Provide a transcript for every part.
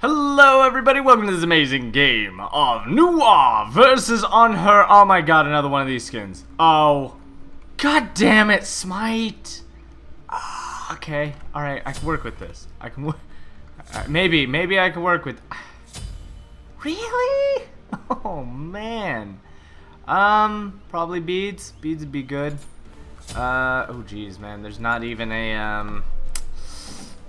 Hello everybody, welcome to this amazing game of Duel versus Anhur. Oh my god, another one of these skins. Oh, god damn it, Smite. Okay, alright, I can work with this. I can work. Maybe I can work with. Really? Oh man. Probably beads. Beads would be good. Oh geez, man, there's not even a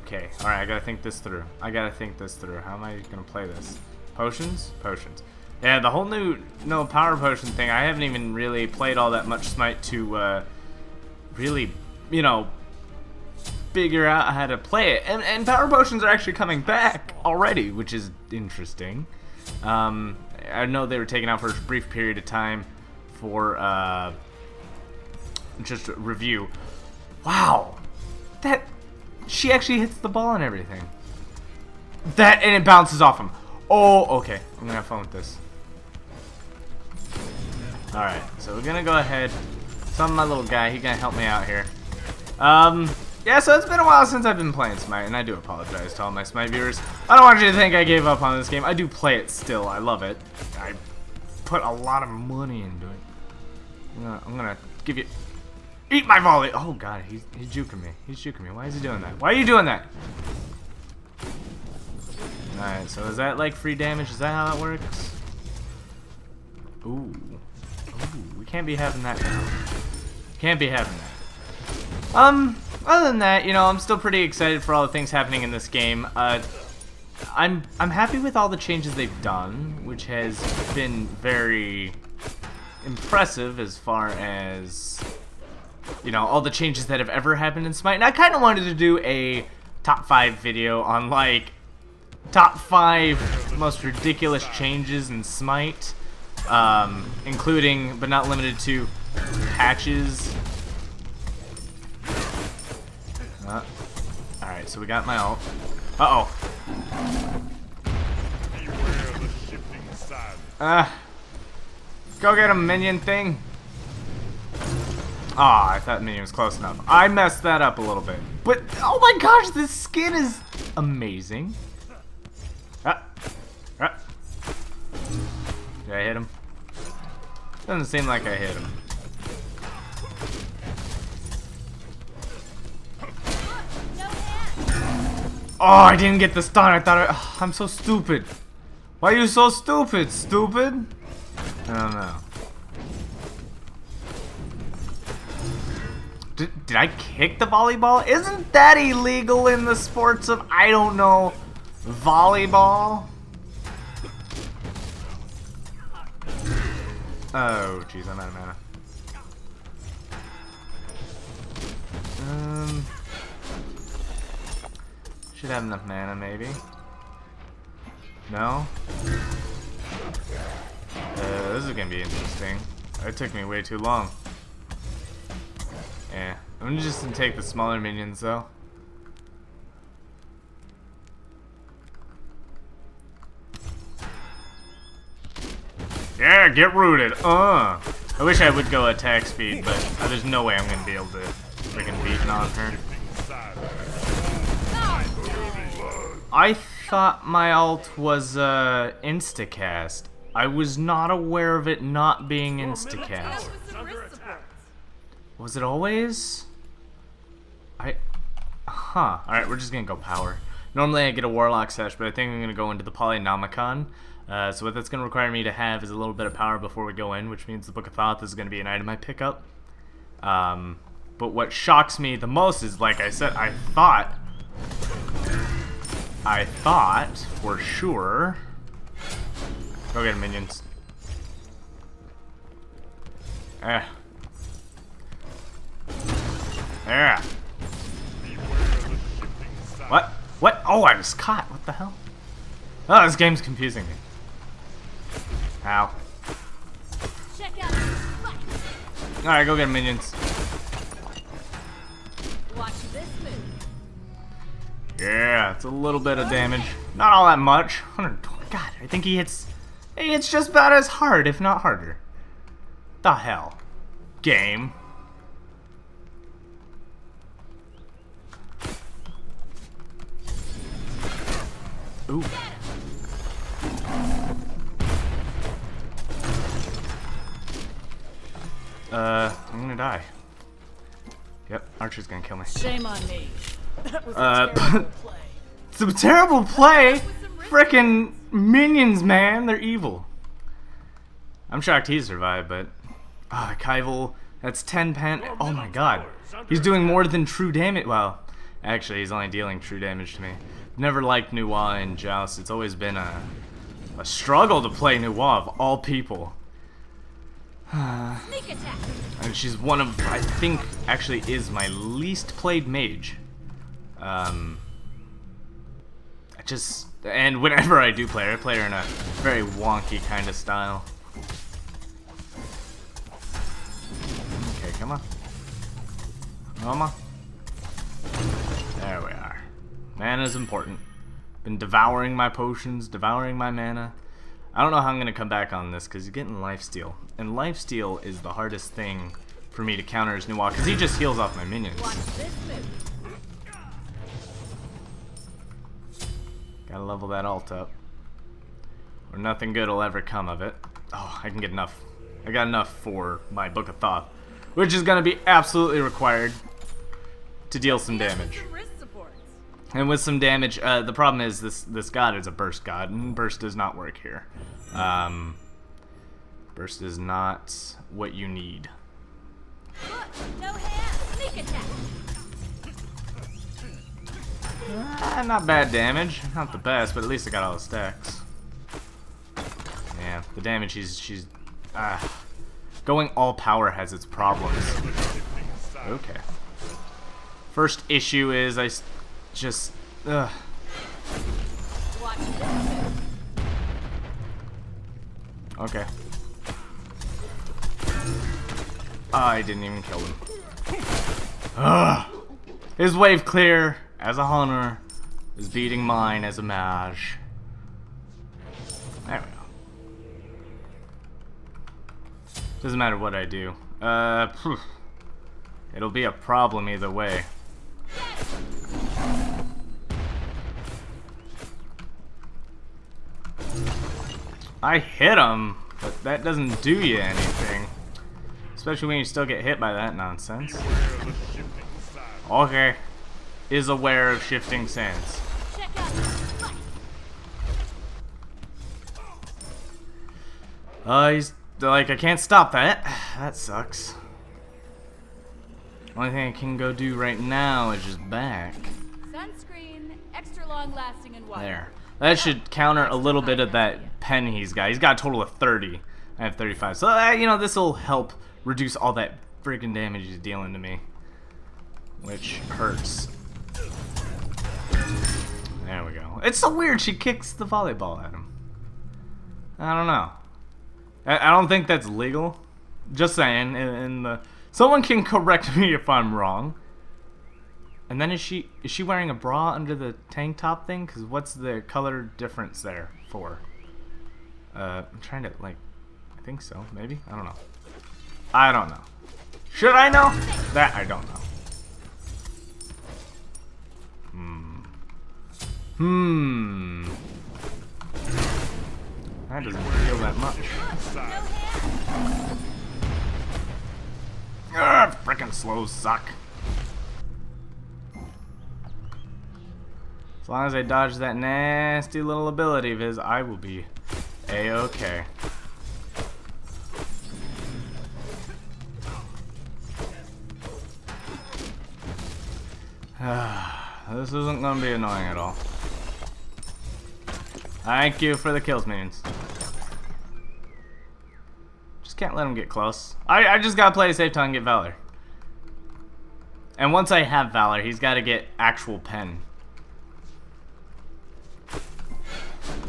Okay, alright, I gotta think this through. How am I gonna play this? Potions? Potions. Yeah, the whole new power potion thing, I haven't even really played all that much Smite to really, you know, figure out how to play it. And power potions are actually coming back already, which is interesting. I know they were taken out for a brief period of time for just a review. Wow! She actually hits the ball and everything. And it bounces off him. Oh, okay. I'm gonna have fun with this. Alright, so we're gonna go ahead. My little guy, he gonna help me out here. Yeah, so it's been a while since I've been playing Smite, and I do apologize to all my Smite viewers. I don't want you to think I gave up on this game. I do play it still. I love it. I put a lot of money into it. I'm gonna give you... Eat my volley! Oh god, he's juking me. Why is he doing that? Why are you doing that? Alright, so is that like free damage? Is that how that works? Ooh. We can't be having that now. Can't be having that. Other than that, you know, I'm still pretty excited for all the things happening in this game. I'm happy with all the changes they've done, which has been very impressive as far as, you know, all the changes that have ever happened in Smite. And I kind of wanted to do a top 5 video on, like, top 5 most ridiculous changes in Smite, including, but not limited to, patches. Alright, so we got my ult. Uh-oh. Go get him, minion thing. Ah, I thought minion was close enough. I messed that up a little bit. But, oh my gosh, this skin is amazing. Did I hit him? Doesn't seem like I hit him. Oh, I didn't get the stun. I thought I'm so stupid. Why are you so stupid? Stupid? I don't know. Did I kick the volleyball? Isn't that illegal in the sports of, I don't know, volleyball? Oh, jeez, I'm out of mana. Should have enough mana, maybe. No? This is gonna be interesting. It took me way too long. Yeah, I'm just gonna take the smaller minions though. Yeah, get rooted. I wish I would go attack speed, but there's no way I'm gonna be able to freaking beat on her. I thought my ult was instacast. I was not aware of it not being instacast. Was it always? Alright, we're just gonna go power. Normally I get a Warlock Sash, but I think I'm gonna go into the Polynomicon. So what that's gonna require me to have is a little bit of power before we go in, which means the Book of Thoth is gonna be an item I pick up. But what shocks me the most is, like I said, I thought for sure. Go get him, minions. Yeah. What? Oh, I was caught. What the hell? Oh, this game's confusing me. Ow. Alright, go get him, minions. Watch this move. Yeah, it's a little bit of damage. Not all that much. 120. God, I think he hits just about as hard, if not harder. The hell? Game. Ooh. I'm gonna die. Yep, Archer's gonna kill me. Shame on me. That was a terrible play. Some terrible play. Frickin' minions, man, they're evil. I'm shocked he survived, but Kaivel, that's 10 pen. Oh my god, he's doing more than true damage. Well, actually, he's only dealing true damage to me. Never liked Nuwa in Joust. It's always been a struggle to play Nuwa of all people. And she's one of, I think, actually is my least played mage. And whenever I do play her, I play her in a very wonky kind of style. Okay, come on. Come on. There we are. Mana's important. Been devouring my potions, devouring my mana. I don't know how I'm going to come back on this because he's getting lifesteal. And lifesteal is the hardest thing for me to counter his Nuwa because he just heals off my minions. Gotta level that ult up. Or nothing good will ever come of it. Oh, I can get enough. I got enough for my Book of Thoth, which is going to be absolutely required to deal some damage. And with some damage, the problem is this god is a burst god, and burst does not work here. Burst is not what you need. No hand. Sneak attack. Not bad damage, not the best, but at least I got all the stacks. Yeah, the damage she's going all power has its problems. Okay. First issue is I just okay. I didn't even kill him. His wave clear as a hunter is beating mine as a mage. There we go. Doesn't matter what I do. It'll be a problem either way. I hit him, but that doesn't do you anything. Especially when you still get hit by that nonsense. Okay. Is aware of shifting sands. He's like, I can't stop that. That sucks. Only thing I can go do right now is just back. Sunscreen, extra long lasting and water. There. That should counter a little bit of that pen he's got. He's got a total of 30. I have 35. So, you know, this will help reduce all that freaking damage he's dealing to me. Which hurts. There we go. It's so weird she kicks the volleyball at him. I don't know. I don't think that's legal. Just saying. Someone can correct me if I'm wrong. And then is she wearing a bra under the tank top thing? Because what's the color difference there for? I'm trying to, like, I think so, maybe? I don't know. I don't know. Should I know? That I don't know. That doesn't feel that much. Ugh, frickin' slows suck. As long as I dodge that nasty little ability of his, I will be A-okay. This isn't gonna be annoying at all. Thank you for the kills, minions. Just can't let him get close. I just gotta play a safe time and get Valor. And once I have Valor, he's gotta get actual pen.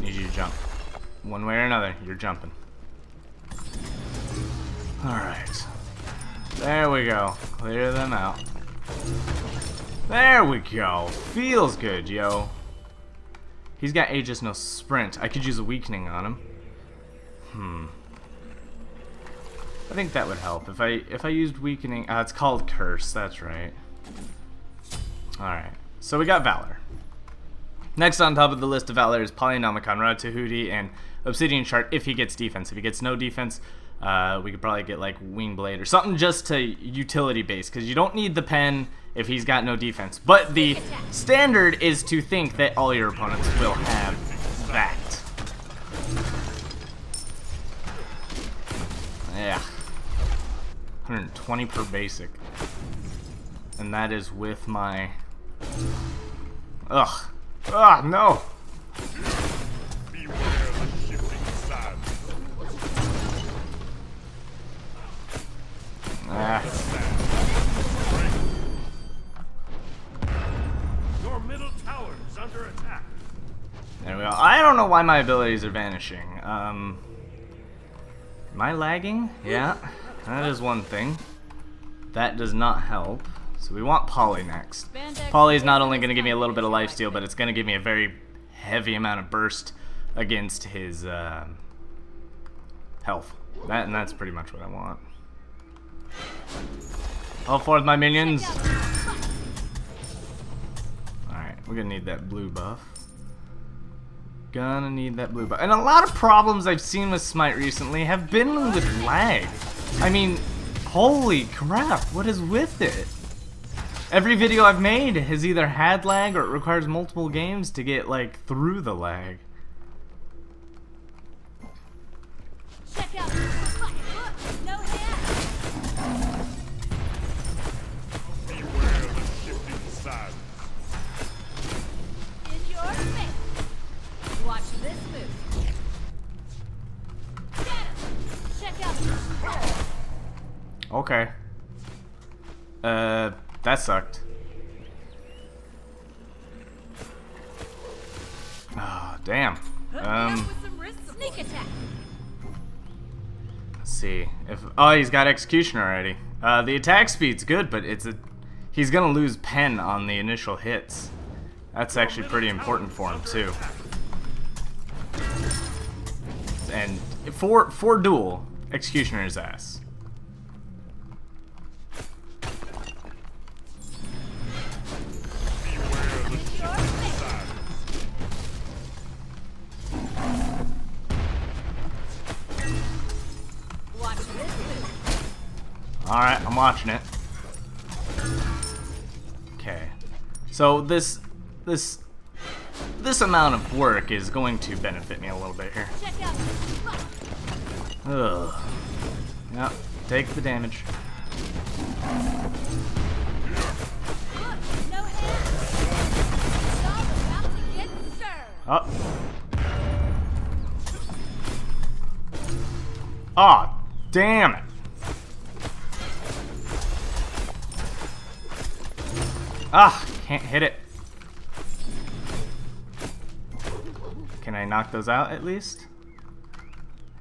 Need you to jump. One way or another, you're jumping. Alright. There we go. Clear them out. There we go. Feels good, yo. He's got Aegis, no sprint. I could use a weakening on him. I think that would help. If I used weakening, it's called Curse, that's right. Alright. So we got Valor. Next on top of the list of Valor is Polynomicon, Rod Tahuti, and Obsidian Shard if he gets defense. If he gets no defense, We could probably get like Wing Blade or something just to utility base, because you don't need the pen if he's got no defense. But the standard is to think that all your opponents will have that. Yeah. 120 per basic. And that is with my... Ugh. Ah, no! Beware the shifting sands. Your middle tower is under attack. There we go. I don't know why my abilities are vanishing. Am I lagging? Yeah, that is one thing. That does not help. So we want Poly next. Poly is not only going to give me a little bit of lifesteal, but it's going to give me a very heavy amount of burst against his health. And that's pretty much what I want. All four of my minions. Alright, we're going to need that blue buff. Gonna need that blue buff. And a lot of problems I've seen with Smite recently have been with lag. I mean, holy crap, what is with it? Every video I've made has either had lag or it requires multiple games to get like through the lag. Check out no hand. Beware the shifting sands. In your face. Watch this move. Get him. Check out Okay. That sucked. Oh, damn. Sneak attack. Let's see. Oh, he's got execution already. The attack speed's good, but he's gonna lose pen on the initial hits. That's actually pretty important for him too. And for Duel, Executioner's ass. Alright, I'm watching it. Okay. So this amount of work is going to benefit me a little bit here. Ugh. Yep, take the damage. Oh. Oh, damn it. Ah, can't hit it. Can I knock those out at least?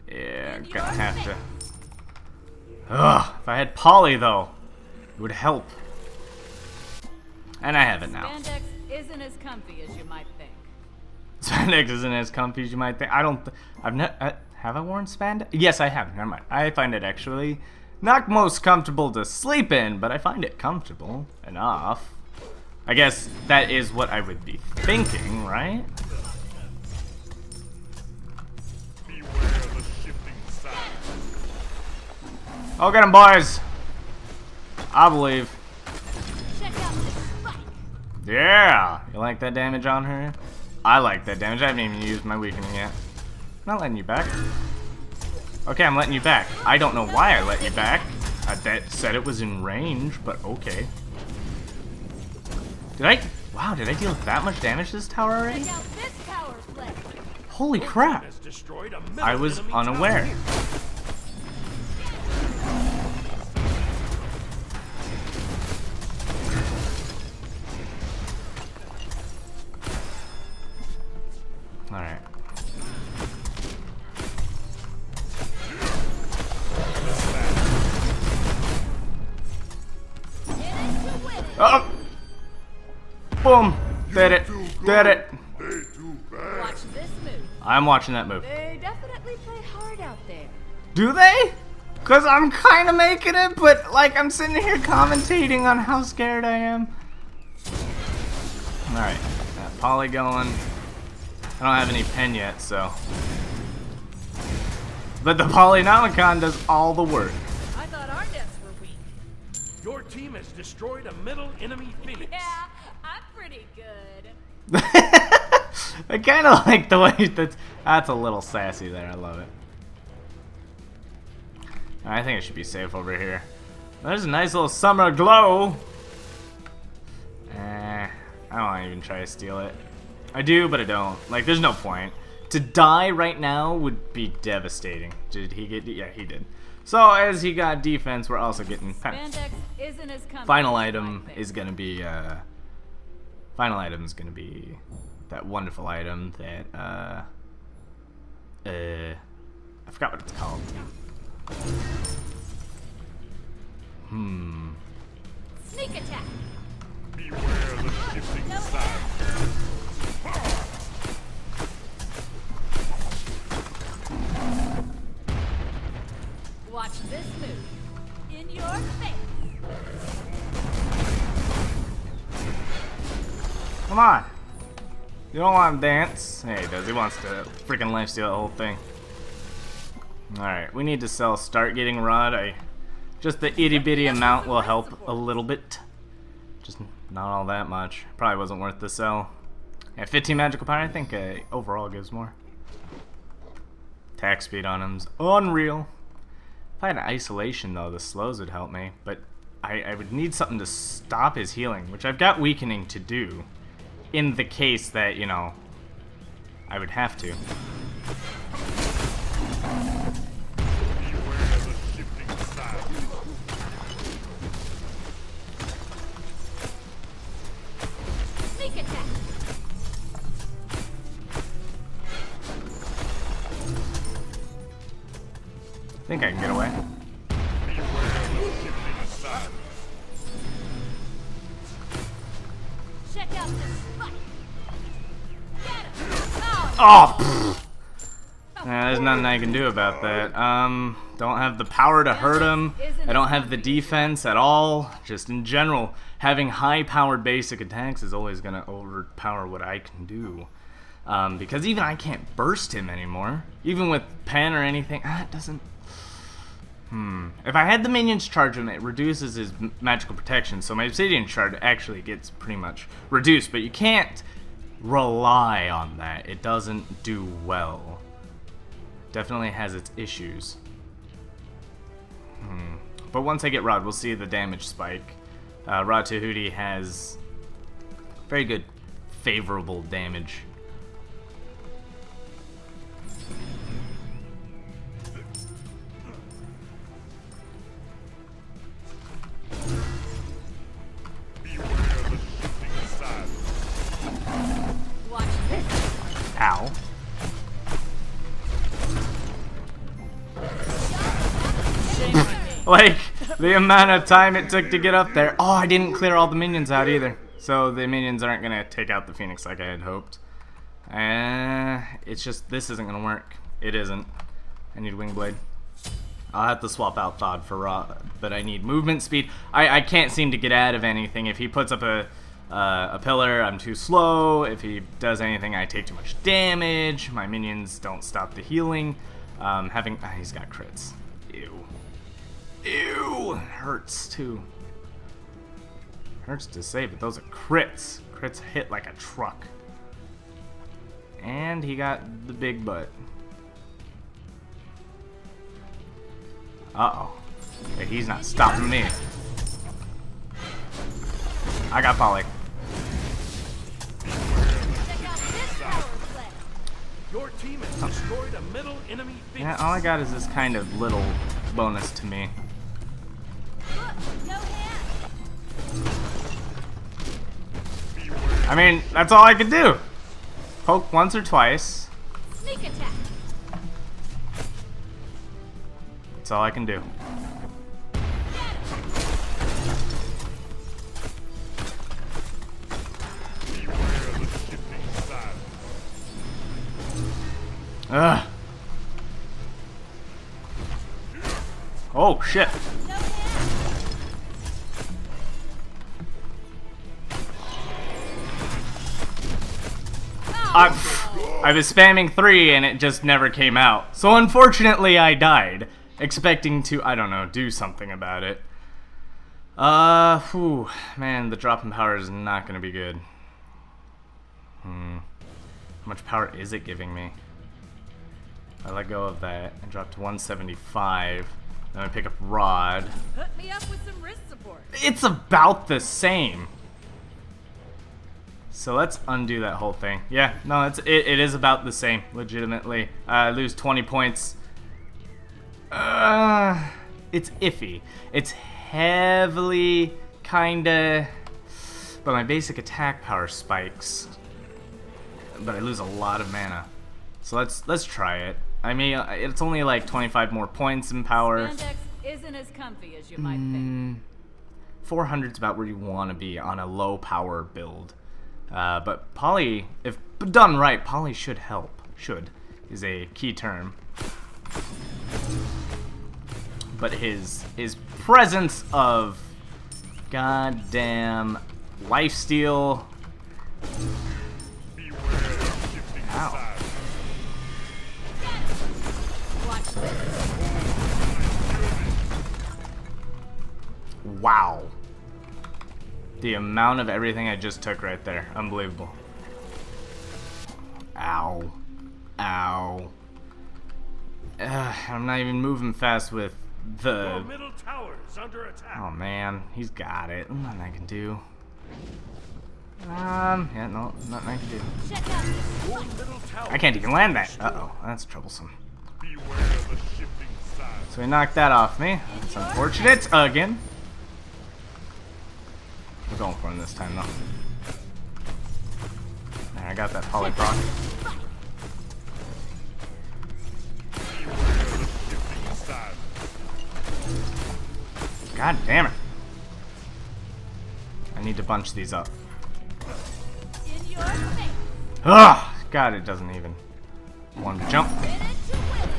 Yeah, gonna have to. Ugh, if I had Poly though, it would help. And I have it now. Spandex isn't as comfy as you might think. Spandex isn't as comfy as you might think. I don't. I've not. Have I worn spandex? Yes, I have. Never mind. I find it actually not most comfortable to sleep in, but I find it comfortable enough. I guess that is what I would be thinking, right? Beware the shifting sands. Oh, get him, boys! I believe. Check out this spike. Yeah! You like that damage on her? I like that damage. I haven't even used my weakening yet. I'm not letting you back. Okay, I'm letting you back. I don't know why I let you back. That said it was in range, but okay. Wow, did I deal that much damage to this tower already? Check out this power play. Holy crap! Has destroyed a middle I was enemy unaware. tower. Alright. Oh! Boom! Did it! Did it! Watch this move. I'm watching that move. They definitely play hard out there. Do they? Cause I'm kinda making it, but like I'm sitting here commentating on how scared I am. Alright, got Poly going. I don't have any pen yet, so. but the Polynomicon does all the work. I thought our nets were weak. Your team has destroyed a middle enemy phoenix. Yeah, I'm pretty good. I kind of like the way that's a little sassy there. I love it. I think I should be safe over here. There's a nice little summer glow. I don't want to even try to steal it. I do, but I don't. Like, there's no point. To die right now would be devastating. Did he get? Yeah, he did. So as he got defense, we're also getting. Spandex isn't as comfortable Final as item my is gonna be. Final item is gonna be that wonderful item that. I forgot what it's called. Sneak attack. Beware the shifting side. Watch this move. In your face. Come on. You don't want to dance. Yeah, he does. He wants to freaking lifesteal the whole thing. Alright, we need to sell start getting rod. Just the itty bitty amount will help a little bit. Just not all that much. Probably wasn't worth the sell. Yeah, 15 magical power, I think overall gives more. Attack speed on him's unreal. If I had an isolation though, the slows would help me, but I would need something to stop his healing, which I've got weakening to do, in the case that, you know, I would have to. Beware the shifting side. Sneak attack. I think I can get away. Beware the shifting side. Check out this Smite. Get him. Oh, Oh! Yeah, there's nothing I can do about that. Don't have the power to hurt him. I don't have the defense at all. Just in general, having high-powered basic attacks is always gonna overpower what I can do. Because even I can't burst him anymore. Even with pen or anything, it doesn't... If I had the minions charge him, it reduces his magical protection, so my obsidian shard actually gets pretty much reduced, but you can't rely on that. It doesn't do well. Definitely has its issues. But once I get Rod, we'll see the damage spike. Rod Tahuti has very good, favorable damage. Beware the shifting side. watch this. Ow. Like, the amount of time it took to get up there. Oh, I didn't clear all the minions out either. So the minions aren't going to take out the Phoenix like I had hoped. It's just, this isn't going to work. It isn't. I need Wingblade. I'll have to swap out Thod for Raw, but I need movement speed. I can't seem to get out of anything. If he puts up a pillar, I'm too slow. If he does anything, I take too much damage. My minions don't stop the healing. He's got crits. Ew. Ew! It hurts too. Hurts to say, but those are crits. Crits hit like a truck. And he got the big butt. Uh-oh. Okay, he's not stopping me. I got Polly. Check out this power play. Your team has destroyed a middle enemy Yeah, Phoenix. all I got is this kind of little bonus to me. Look, no hand. I mean, that's all I can do. Poke once or twice. Sneak attack. That's all I can do. Beware the shifting side. Ugh. Oh, shit. No hand. Oh, I was spamming 3 and it just never came out. So unfortunately I died, expecting to, I don't know, do something about it. Whew, man, the drop in power is not gonna be good. How much power is it giving me? I let go of that and drop to 175. Then I pick up Rod. Hook me up with some wrist support. It's about the same. So let's undo that whole thing. Yeah, no, it is about the same, legitimately. I lose 20 points. It's iffy. It's heavily kinda, but my basic attack power spikes. But I lose a lot of mana. So let's try it. I mean, it's only like 25 more points in power. Spandex isn't as comfy as you might think. 400's about where you want to be on a low power build. But poly, if done right, poly should help. Should is a key term. But his presence of goddamn lifesteal. Ow. Wow. The amount of everything I just took right there. Unbelievable. Ow. Ow. I'm not even moving fast with the... Your middle tower is under attack. Oh man, he's got it. Nothing I can do. Yeah, no, nothing I can do. Check out this. Your middle tower I can't even land that. Uh-oh, that's troublesome. Beware of the shifting side. So he knocked that off me. That's unfortunate. Again. We're going for him this time, though. There, I got that poly proc. Beware of the shifting side. God damn it. I need to bunch these up. In your face. Ugh! God, it doesn't even want to jump. In it to win it.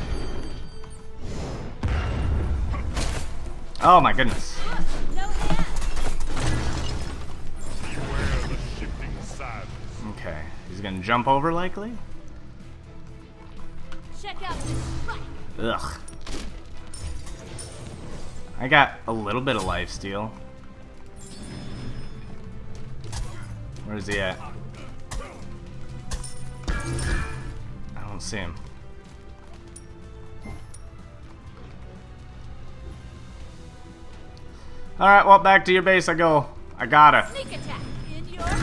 Oh my goodness. No hands. Beware of the shifting side. Okay, he's gonna jump over likely? Check out this spike. Ugh. I got a little bit of lifesteal. Where is he at? I don't see him. Alright, well, back to your base I go. I gotta. Sneak attack. In your face.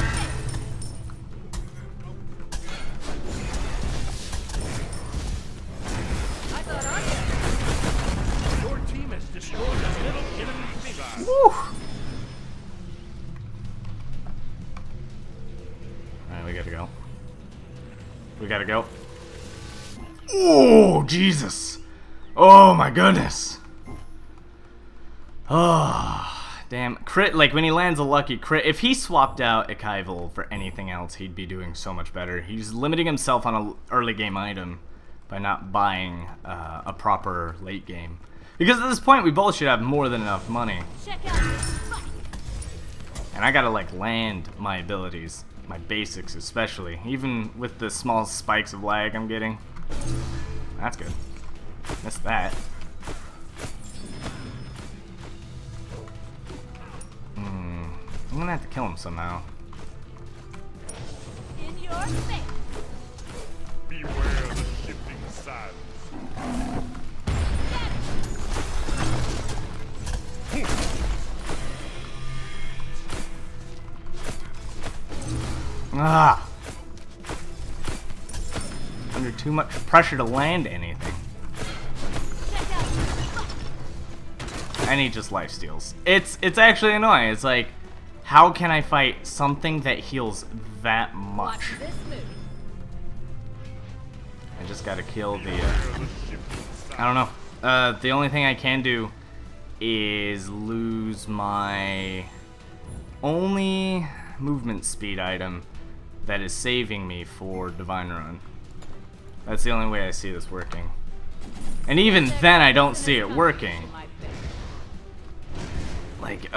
I thought I Your team has destroyed the middle enemy base. Woo! Alright, we gotta go. We gotta go. Oh, Jesus! Oh my goodness! Oh, damn. Crit, like when he lands a lucky crit, if he swapped out Ekaival for anything else, he'd be doing so much better. He's limiting himself on an early game item by not buying a proper late game. Because at this point, we both should have more than enough money. check out this spike. And I gotta like land my abilities, my basics especially, even with the small spikes of lag I'm getting. That's good. Missed that. I'm gonna have to kill him somehow. In your face. Beware of the shifting sides. Ah! Under too much pressure to land anything. Check out this spike. And he just lifesteals. It's actually annoying. It's like, how can I fight something that heals that Watch much? this move. I just gotta kill the, I don't know. The only thing I can do is lose my only movement speed item that is saving me for Divine Run. That's the only way I see this working. And even then I don't see it working. Like,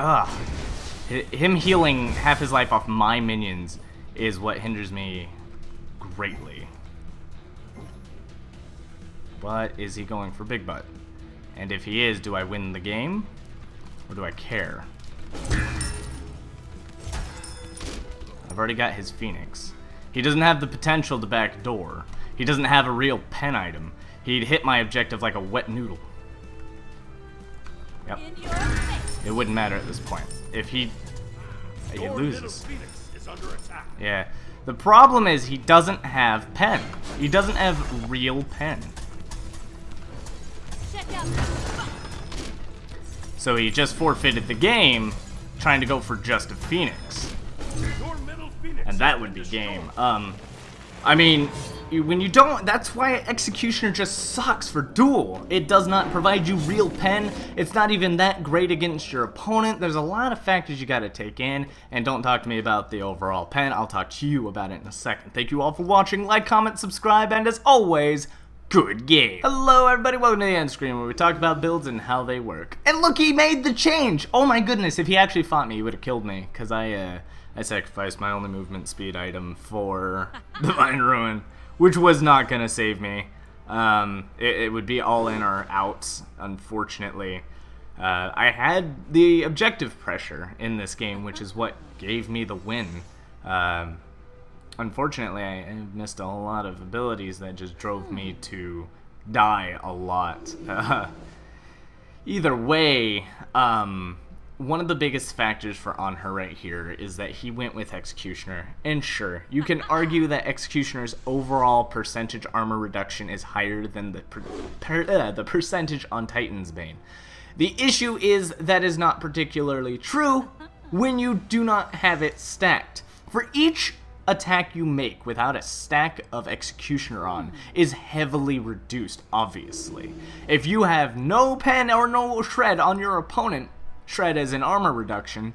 him healing half his life off my minions is what hinders me greatly. but is he going for big butt? And if he is, do I win the game? Or do I care? I've already got his Phoenix. He doesn't have the potential to backdoor. He doesn't have a real pen item. He'd hit my objective like a wet noodle. Yep. It wouldn't matter at this point. If he loses. Yeah. The problem is he doesn't have pen. He doesn't have real pen. So he just forfeited the game trying to go for just a Phoenix. And that would be game. I mean, when you don't, that's why Executioner just sucks for Duel. It does not provide you real pen. It's not even that great against your opponent. There's a lot of factors you gotta take in, and don't talk to me about the overall pen. I'll talk to you about it in a second. Thank you all for watching. Like, comment, subscribe, and as always, good game. Hello everybody, welcome to the end screen where we talked about builds and how they work. And look, he made the change! Oh my goodness, if he actually fought me, he would have killed me, because I sacrificed my only movement speed item for Divine Ruin, which was not going to save me. It would be all in or out, unfortunately. I had the objective pressure in this game, which is what gave me the win. Unfortunately, I missed a whole lot of abilities that just drove me to die a lot. Either way, one of the biggest factors for Anhur right here is that he went with Executioner. And sure, you can argue that Executioner's overall percentage armor reduction is higher than the percentage on Titan's Bane. The issue is that is not particularly true when you do not have it stacked. For each attack you make without a stack of Executioner on is heavily reduced, obviously. If you have no pen or no shred on your opponent, shred as an armor reduction,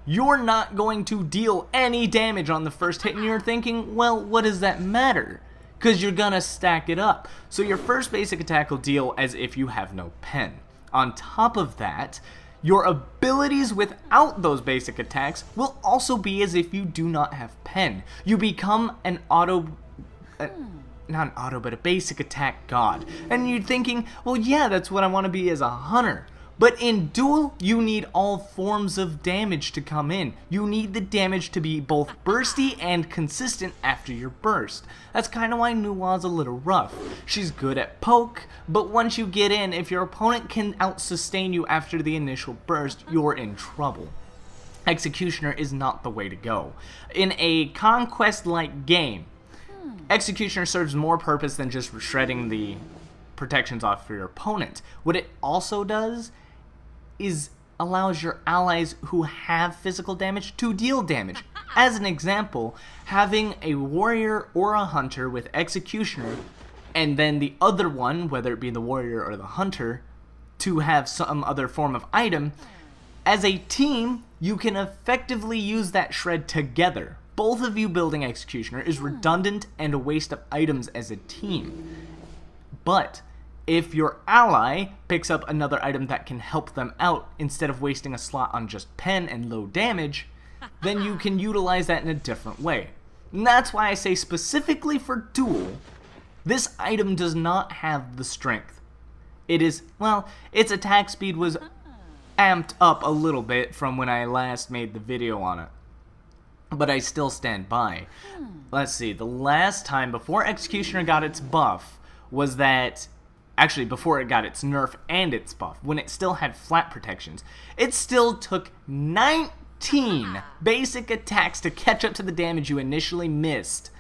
you're not going to deal any damage on the first hit, and you're thinking, well, what does that matter? Because you're gonna stack it up. So your first basic attack will deal as if you have no pen. On top of that, your abilities without those basic attacks will also be as if you do not have pen. You become an not an auto, but a basic attack god. And you're thinking, well, yeah, that's what I want to be as a hunter. But in Duel, you need all forms of damage to come in. You need the damage to be both bursty and consistent after your burst. That's kind of why Nuwa's a little rough. She's good at poke, but once you get in, if your opponent can out-sustain you after the initial burst, you're in trouble. Executioner is not the way to go. In a conquest-like game, Executioner serves more purpose than just shredding the protections off for your opponent. What it also does is allows your allies who have physical damage to deal damage. As an example, having a warrior or a hunter with Executioner, and then the other one, whether it be the warrior or the hunter, to have some other form of item, as a team, you can effectively use that shred together. Both of you building Executioner is redundant and a waste of items as a team. But if your ally picks up another item that can help them out instead of wasting a slot on just pen and low damage, then you can utilize that in a different way. And that's why I say specifically for Duel, this item does not have the strength. It is, well, its attack speed was amped up a little bit from when I last made the video on it. But I still stand by. Let's see, the last time before Executioner got its buff was that, actually before it got its nerf and its buff, when it still had flat protections, it still took 19 basic attacks to catch up to the damage you initially missed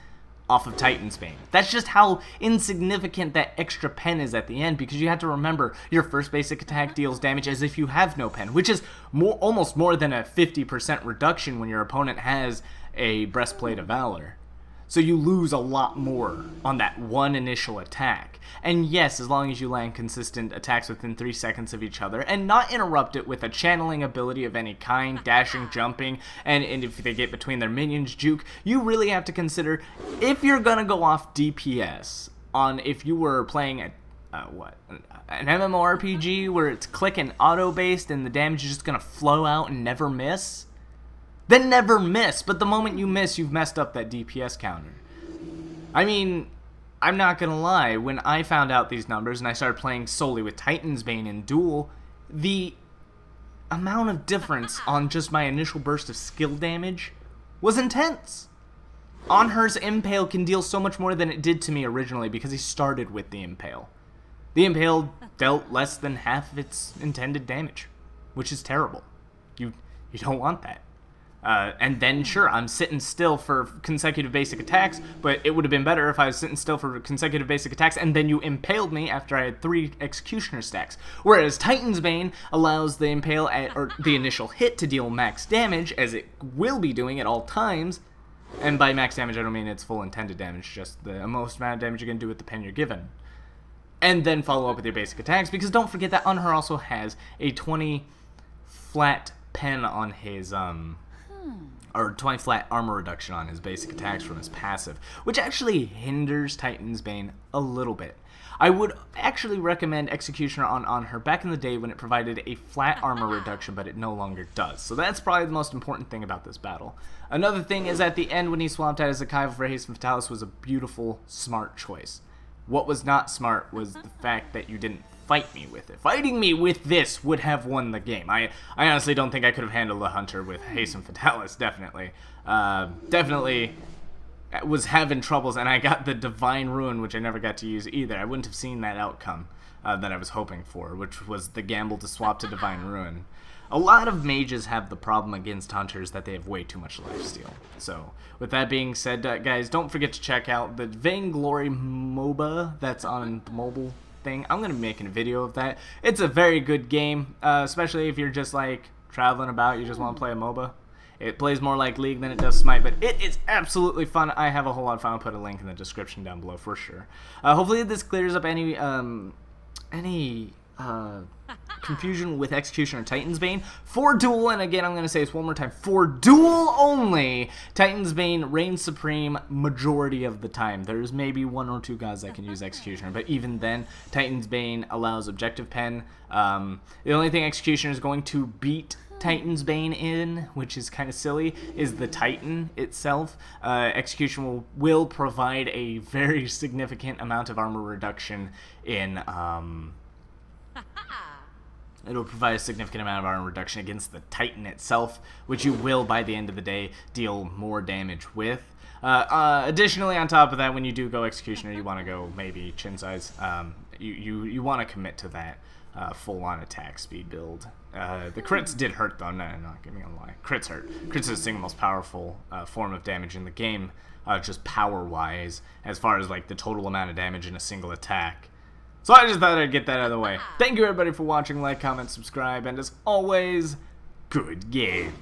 off of Titan's Bane. That's just how insignificant that extra pen is at the end, because you have to remember your first basic attack deals damage as if you have no pen, which is almost more than a 50% reduction when your opponent has a Breastplate of Valor. So you lose a lot more on that one initial attack. And yes, as long as you land consistent attacks within 3 seconds of each other and not interrupt it with a channeling ability of any kind, dashing, jumping, and if they get between their minions, juke, you really have to consider if you're gonna go off DPS on if you were playing an MMORPG where it's click and auto based and the damage is just gonna flow out and never miss, then never miss. But the moment you miss, you've messed up that DPS counter. I mean, I'm not gonna lie, when I found out these numbers and I started playing solely with Titan's Bane in Duel, the amount of difference on just my initial burst of skill damage was intense. Anhur's Impale can deal so much more than it did to me originally because he started with the Impale. The Impale dealt less than half of its intended damage, which is terrible. You don't want that. And then, sure, I'm sitting still for consecutive basic attacks, but it would have been better if I was sitting still for consecutive basic attacks and then you impaled me after I had 3 Executioner stacks. Whereas Titan's Bane allows the impale or the initial hit to deal max damage, as it will be doing at all times. And by max damage, I don't mean its full intended damage, just the most amount of damage you can do with the pen you're given. And then follow up with your basic attacks, because don't forget that Anhur also has a 20 flat pen on his, or 20 flat armor reduction on his basic attacks from his passive, which actually hinders Titan's Bane a little bit. I would actually recommend Executioner on Anhur back in the day when it provided a flat armor reduction, but it no longer does. So that's probably the most important thing about this battle. Another thing is at the end when he swapped out his Akaiva for Haste and Fatalis was a beautiful, smart choice. What was not smart was the fact that you didn't fight me with it. Fighting me with this would have won the game. I honestly don't think I could have handled the Hunter with Haste and Fatalis, definitely. Definitely was having troubles, and I got the Divine Ruin, which I never got to use either. I wouldn't have seen that outcome that I was hoping for, which was the gamble to swap to Divine Ruin. A lot of mages have the problem against hunters that they have way too much lifesteal. So, with that being said, guys, don't forget to check out the Vainglory MOBA that's on the mobile thing. I'm going to be making a video of that. It's a very good game, especially if you're just like traveling about, you just want to play a MOBA. It plays more like League than it does Smite, but it is absolutely fun. I have a whole lot of fun. I'll put a link in the description down below for sure. Hopefully this clears up any confusion with Executioner or Titan's Bane. For Duel, and again I'm going to say this one more time, for Duel only, Titan's Bane reigns supreme majority of the time. There's maybe 1 or 2 gods that can use Executioner, but even then, Titan's Bane allows Objective Pen. The only thing Executioner is going to beat Titan's Bane in, which is kind of silly, is the Titan itself. Execution will provide a very significant amount of armor reduction in, it'll provide a significant amount of armor reduction against the Titan itself, which you will, by the end of the day, deal more damage with. Additionally, on top of that, when you do go Executioner, you want to go maybe chin size. You want to commit to that full-on attack speed build. The crits did hurt, though. No, not giving a lie. Crits hurt. Crits is the single most powerful form of damage in the game, just power-wise, as far as like the total amount of damage in a single attack. So I just thought I'd get that out of the way. Thank you everybody for watching. Like, comment, subscribe, and as always, good game.